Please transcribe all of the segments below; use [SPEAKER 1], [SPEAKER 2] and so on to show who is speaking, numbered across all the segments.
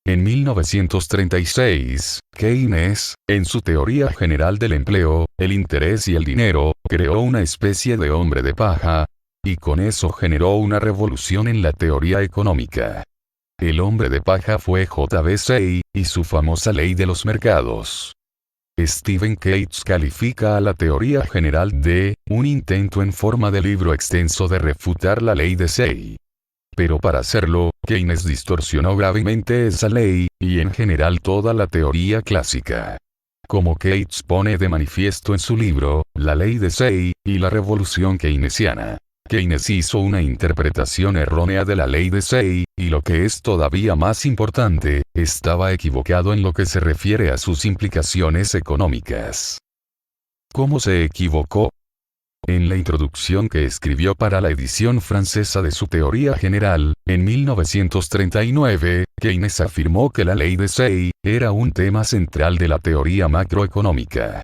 [SPEAKER 1] En 1936, Keynes, en su teoría general del empleo, el interés y el dinero, creó una especie de hombre de paja, y con eso generó una revolución en la teoría económica. El hombre de paja fue J.B. Say, y su famosa ley de los mercados. Stephen Keats califica a la teoría general de un intento en forma de libro extenso de refutar la ley de Say. Pero para hacerlo, Keynes distorsionó gravemente esa ley, y en general toda la teoría clásica. Como Keats pone de manifiesto en su libro, La ley de Say, y la revolución keynesiana. Keynes hizo una interpretación errónea de la ley de Say, y lo que es todavía más importante, estaba equivocado en lo que se refiere a sus implicaciones económicas. ¿Cómo se equivocó? En la introducción que escribió para la edición francesa de su teoría general, en 1939, Keynes afirmó que la ley de Say era un tema central de la teoría macroeconómica.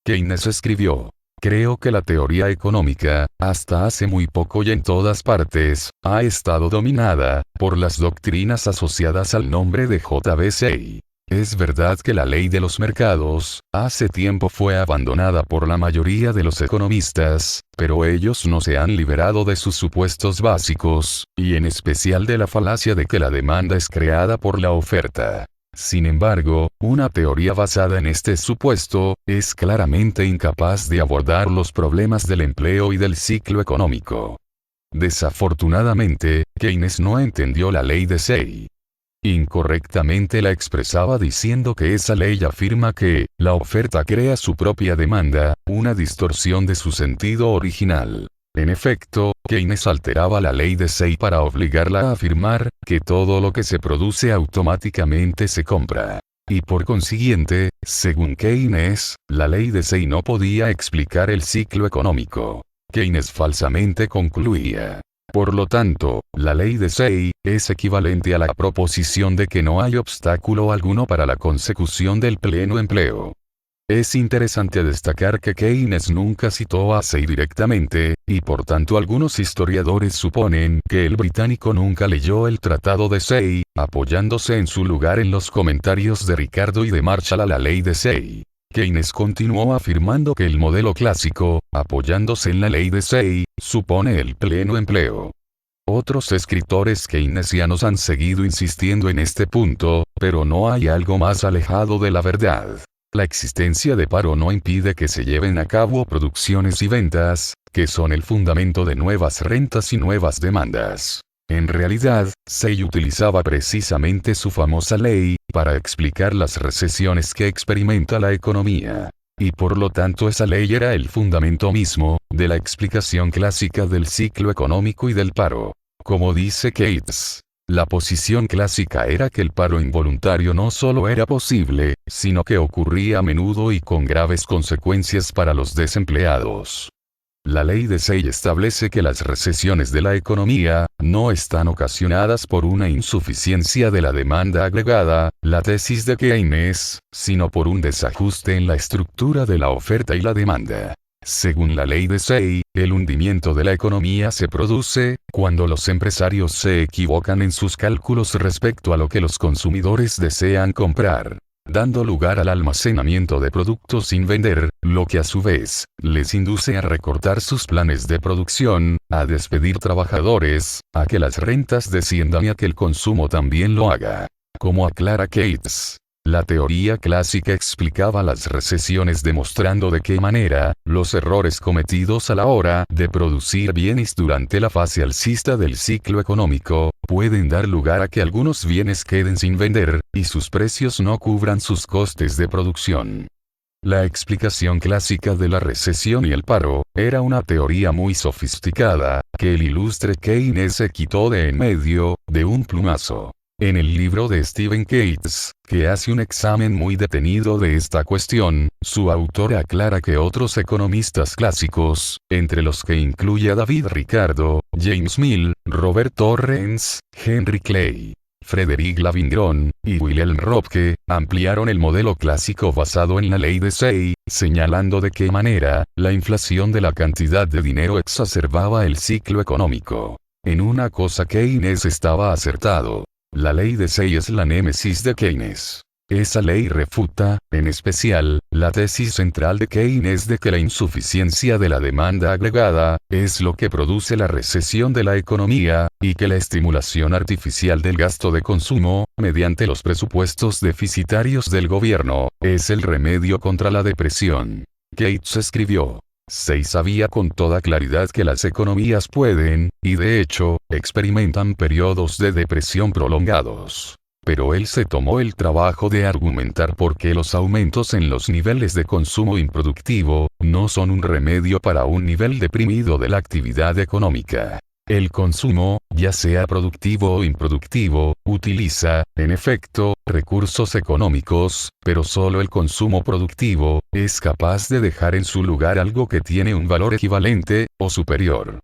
[SPEAKER 1] Keynes escribió: creo que la teoría económica, hasta hace muy poco y en todas partes, ha estado dominada por las doctrinas asociadas al nombre de J.B. Say. Es verdad que la ley de los mercados, hace tiempo fue abandonada por la mayoría de los economistas, pero ellos no se han liberado de sus supuestos básicos, y en especial de la falacia de que la demanda es creada por la oferta. Sin embargo, una teoría basada en este supuesto, es claramente incapaz de abordar los problemas del empleo y del ciclo económico. Desafortunadamente, Keynes no entendió la ley de Say. Incorrectamente la expresaba diciendo que esa ley afirma que la oferta crea su propia demanda, una distorsión de su sentido original. En efecto, Keynes alteraba la ley de Say para obligarla a afirmar que todo lo que se produce automáticamente se compra. Y por consiguiente, según Keynes, la ley de Say no podía explicar el ciclo económico. Keynes falsamente concluía: por lo tanto, la ley de Say es equivalente a la proposición de que no hay obstáculo alguno para la consecución del pleno empleo. Es interesante destacar que Keynes nunca citó a Say directamente, y por tanto algunos historiadores suponen que el británico nunca leyó el tratado de Say, apoyándose en su lugar en los comentarios de Ricardo y de Marshall a la ley de Say. Keynes continuó afirmando que el modelo clásico, apoyándose en la ley de Say, supone el pleno empleo. Otros escritores keynesianos han seguido insistiendo en este punto, pero no hay algo más alejado de la verdad. La existencia de paro no impide que se lleven a cabo producciones y ventas, que son el fundamento de nuevas rentas y nuevas demandas. En realidad, Say utilizaba precisamente su famosa ley, para explicar las recesiones que experimenta la economía. Y por lo tanto esa ley era el fundamento mismo, de la explicación clásica del ciclo económico y del paro. Como dice Keats, la posición clásica era que el paro involuntario no solo era posible, sino que ocurría a menudo y con graves consecuencias para los desempleados. La ley de Say establece que las recesiones de la economía no están ocasionadas por una insuficiencia de la demanda agregada, la tesis de Keynes, sino por un desajuste en la estructura de la oferta y la demanda. Según la ley de Say, el hundimiento de la economía se produce cuando los empresarios se equivocan en sus cálculos respecto a lo que los consumidores desean comprar, dando lugar al almacenamiento de productos sin vender, lo que a su vez, les induce a recortar sus planes de producción, a despedir trabajadores, a que las rentas desciendan y a que el consumo también lo haga. Como aclara Keats, la teoría clásica explicaba las recesiones demostrando de qué manera, los errores cometidos a la hora de producir bienes durante la fase alcista del ciclo económico, pueden dar lugar a que algunos bienes queden sin vender, y sus precios no cubran sus costes de producción. La explicación clásica de la recesión y el paro, era una teoría muy sofisticada, que el ilustre Keynes se quitó de en medio, de un plumazo. En el libro de Stephen Keats, que hace un examen muy detenido de esta cuestión, su autor aclara que otros economistas clásicos, entre los que incluye a David Ricardo, James Mill, Robert Torrens, Henry Clay, Frederick Lavingron, y Wilhelm Röpke, ampliaron el modelo clásico basado en la ley de Say, señalando de qué manera, la inflación de la cantidad de dinero exacerbaba el ciclo económico. En una cosa Keynes estaba acertado. La ley de Say es la némesis de Keynes. Esa ley refuta, en especial, la tesis central de Keynes de que la insuficiencia de la demanda agregada, es lo que produce la recesión de la economía, y que la estimulación artificial del gasto de consumo, mediante los presupuestos deficitarios del gobierno, es el remedio contra la depresión. Keynes escribió: Say sabía con toda claridad que las economías pueden, y de hecho, experimentan periodos de depresión prolongados. Pero él se tomó el trabajo de argumentar por qué los aumentos en los niveles de consumo improductivo, no son un remedio para un nivel deprimido de la actividad económica. El consumo, ya sea productivo o improductivo, utiliza, en efecto, recursos económicos, pero solo el consumo productivo, es capaz de dejar en su lugar algo que tiene un valor equivalente, o superior.